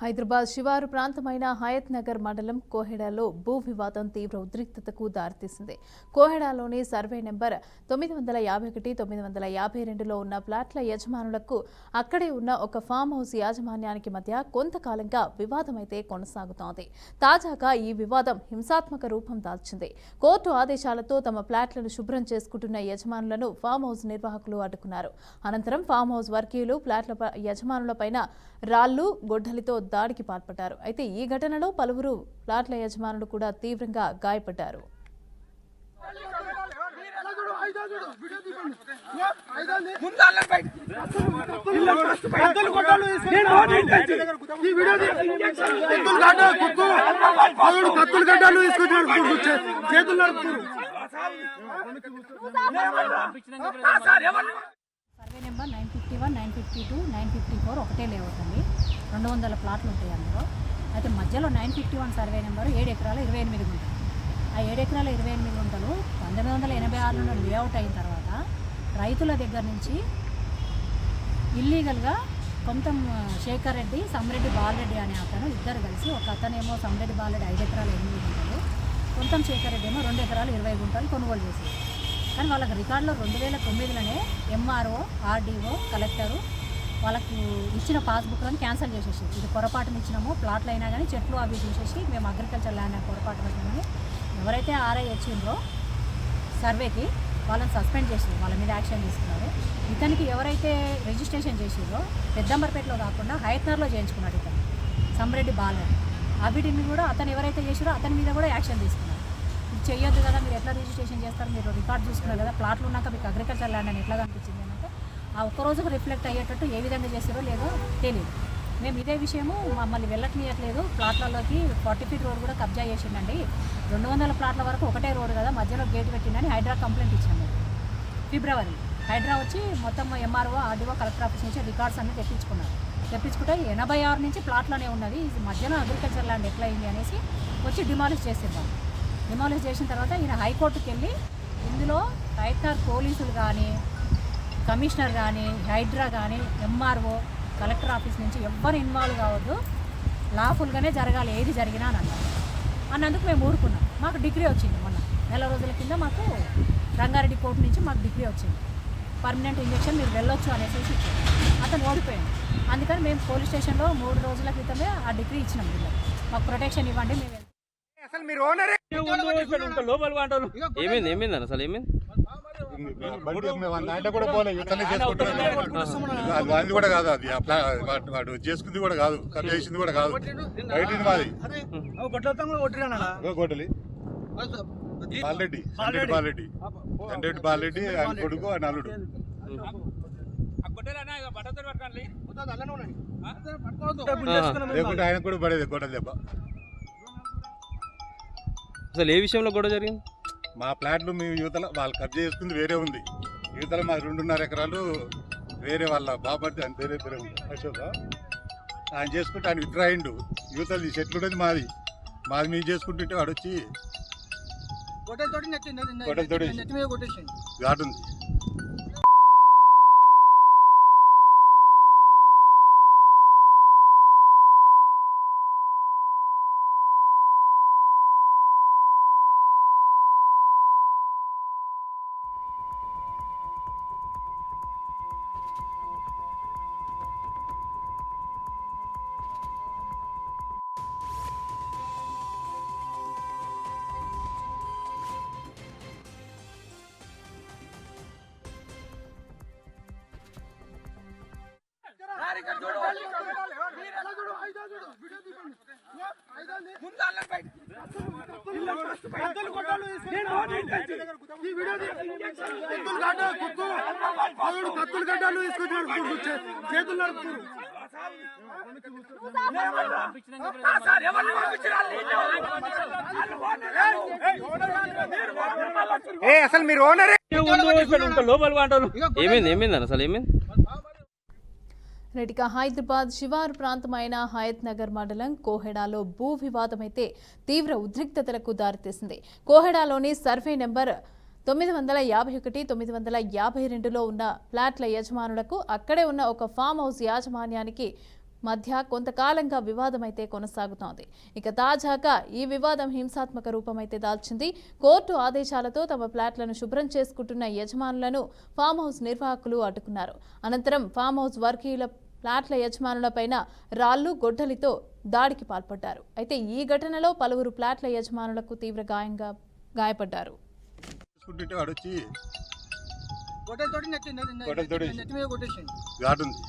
హైదరాబాద్ శివారు ప్రాంతమైన హయత్ నగర్ మండలం కోహెడాలో భూ వివాదం తీవ్ర ఉద్రిక్తతకు దారితీసింది. కోహెడాలోని సర్వే నెంబర్ 951, 952లో ఉన్న ఫ్లాట్ల యజమానులకు అక్కడే ఉన్న ఒక ఫామ్ హౌస్ యాజమాన్యానికి మధ్య కొంతకాలంగా వివాదమైతే కొనసాగుతోంది. తాజాగా ఈ వివాదం హింసాత్మక రూపం దాల్చింది. కోర్టు ఆదేశాలతో తమ ఫ్లాట్లను శుభ్రం చేసుకుంటున్న యజమానులను ఫామ్ హౌస్ నిర్వాహకులు అడ్డుకున్నారు. అనంతరం ఫామ్ హౌస్ వర్గీయులు ఫ్లాట్ల యజమానులపైన రాళ్లు, గొడ్డలితో దాడికి పాల్పడ్డారు. అయితే ఈ ఘటనలో పలువురు ఫ్లాట్ల యజమానులు కూడా తీవ్రంగా గాయపడ్డారు. సర్వే నెంబర్ 951, 952, 954 ఒకటే లేఅవుట్ అండి. 200 ప్లాట్లు ఉంటాయి అందులో. అయితే మధ్యలో 951 సర్వే నెంబరు 7 ఎకరాల 28 గుంటలు. ఆ 7 ఎకరాల 28 గుంటలు 1986లో లేఅవుట్ అయిన తర్వాత రైతుల దగ్గర నుంచి ఇల్లీగల్గా కొంత శేఖర్ రెడ్డి, సమ్రెడ్డి బాలరెడ్డి అనే అతను ఇద్దరు కలిసి, ఒక అతనేమో సమ్రెడ్డి బాలరెడ్డి 5 ఎకరాల 8 గుంటలు, కొంత శేఖర్ రెడ్డి ఏమో 2 ఎకరాల 20 గుంటలు కొనుగోలు చేశారు. కానీ వాళ్ళకి రికార్డులో 2009లోనే ఎంఆర్ఓ, ఆర్డీఓ, కలెక్టరు వాళ్ళకు ఇచ్చిన పాస్బుక్లను క్యాన్సిల్ చేసేసి, ఇది పొరపాటున ఇచ్చినాము, ప్లాట్లు అయినా కానీ చెట్లు అవి చూసేసి మేము అగ్రికల్చర్ ల్యాండ్ అని పొరపాటు పెట్టినామని ఎవరైతే ఆర్ఐ వచ్చిండ్రో సర్వేకి వాళ్ళని సస్పెండ్ చేసి వాళ్ళ మీద యాక్షన్ తీసుకున్నారు. ఇతనికి ఎవరైతే రిజిస్ట్రేషన్ చేసిండ్రో పెద్దంబర్పేటలో కాకుండా హయత్నగర్లో చేయించుకున్నాడు ఇతను, సమ్రెడ్డి బాలరెడ్డి. ఆ వీటిని కూడా అతను ఎవరైతే చేసిరో అతని మీద కూడా యాక్షన్ తీసుకున్నారు. ఇది చేయొద్దు కదా, మీరు ఎట్లా రిజిస్ట్రేషన్ చేస్తారు, మీరు రికార్డ్ చూసుకున్నారు కదా, ప్లాట్లు ఉన్నాక మీకు అగ్రికల్చర్ ల్యాండ్ అని ఎట్లా కనిపించింది అంటే ఆ ఒక్కరోజుకు రిఫ్లెక్ట్ అయ్యేటట్టు ఏ విధంగా చేసారో లేదో తెలియదు. మేము ఇదే విషయము మమ్మల్ని వెళ్ళట్నియట్లేదు, ప్లాట్లలోకి 40 ఫీట్ రోడ్ కూడా కబ్జా చేసిండండి, 200 ప్లాట్ల వరకు ఒకటే రోడ్ కదా, మధ్యలో గేట్ పెట్టిందని హైడ్రా కంప్లైంట్ ఇచ్చాము. ఫిబ్రవరి హైడ్రా వచ్చి మొత్తం ఎంఆర్ఓ, ఆర్డీఓ, కలెక్టర్ ఆఫీస్ నుంచి రికార్డ్స్ అన్ని తెప్పించుకుంటే 86 నుంచి ప్లాట్లోనే ఉన్నది, ఇది మధ్యలో అగ్రికల్చర్ ల్యాండ్ ఎట్లా అయింది అనేసి వచ్చి డిమాలిష్ చేసేద్దాం. డిమాలిష్ చేసిన తర్వాత ఈయన హైకోర్టుకి వెళ్ళి ఇందులో హైదరాబాద్ పోలీసులు కానీ, కమిషనర్ కానీ, హైడ్రా కానీ, ఎంఆర్ఓ, కలెక్టర్ ఆఫీస్ నుంచి ఎవ్వరు ఇన్వాల్వ్ కావద్దు, లాఫుల్గానే జరగాలి ఏది జరిగినా అని అన్నారు. అన్నందుకు మేము ఊరుకున్నాం. మాకు డిగ్రీ వచ్చింది మొన్న నెల రోజుల కింద, మాకు రంగారెడ్డి కోర్టు నుంచి మాకు డిగ్రీ వచ్చింది, పర్మనెంట్ ఇంజెక్షన్ మీరు వెళ్ళొచ్చు అనేసి ఇచ్చారు. అతను ఓడిపోయాడు. అందుకని మేము పోలీస్ స్టేషన్లో 3 రోజుల క్రితమే ఆ డిగ్రీ ఇచ్చినాం. వీళ్ళకి మాకు ప్రొటెక్షన్ ఇవ్వండి, మేము అసలు మీరు ఓనరే ఏమైంది అసలు ఏమైంది? కూడా పోలే ఇతనే చేసుకుంటున్నాడు. అది కూడా కాదు, అది వాడు చేసుకుంది కూడా కాదు, కట్ చేసింది కూడా కాదు, బయట మాది గొడ్డలి బాలరెడ్డి, సంరెడ్డి బాలరెడ్డి ఆయన కొడుకు, ఆయన అల్లుడు. లేకుంటే ఆయన కూడా పడేది గొడ్డలి దెబ్బ. అసలు ఏ విషయంలో గొడవ జరిగింది? మా ప్లాట్లు మీ యువతల వాళ్ళు కబ్జా చేసుకుంది వేరే ఉంది, యువతల మా 2.5 ఎకరాలు వేరే వాళ్ళ బాబర్ది అని వేరే ఉంది అశోక, ఆయన చేసుకుంటే ఆయన విత్డ్రా అయిండు. యువతలు చెట్లు ఉండేది మాది మేము చేసుకుంటుంటే వాడు వచ్చి ఘాటు ఉంది. కత్తులు గడ్డలు తీసుకొచ్చారు చేతులు నడుపుతున్నారు. అసలు మీరు ఓనరే ఏమైంది అసలు ఏమైంది? రెడ్డిగా హైదరాబాద్ శివారు ప్రాంతమైన హయత్ నగర్ మండలం కోహెడాలో భూ వివాదమైతే తీవ్ర ఉద్రిక్తతలకు దారితీసింది. కోహెడాలోని సర్వే నెంబర్ 951, 952లో ఉన్న ఫ్లాట్ల యజమానులకు అక్కడే ఉన్న ఒక ఫామ్ హౌస్ యాజమాన్యానికి మధ్య కొంతకాలంగా వివాదం అయితే కొనసాగుతోంది. ఇక తాజాగా ఈ వివాదం హింసాత్మక రూపమైతే దాల్చింది. కోర్టు ఆదేశాలతో తమ ఫ్లాట్లను శుభ్రం చేసుకుంటున్న యజమానులను ఫామ్ హౌస్ నిర్వాహకులు అడ్డుకున్నారు. అనంతరం ఫామ్ హౌస్ వర్గీయుల ఫ్లాట్ల యజమానులపైన రాళ్లు, గొడ్డలితో దాడికి పాల్పడ్డారు. అయితే ఈ ఘటనలో పలువురు ఫ్లాట్ల యజమానులకు తీవ్ర గాయపడ్డారు. గార్డు ఉంది.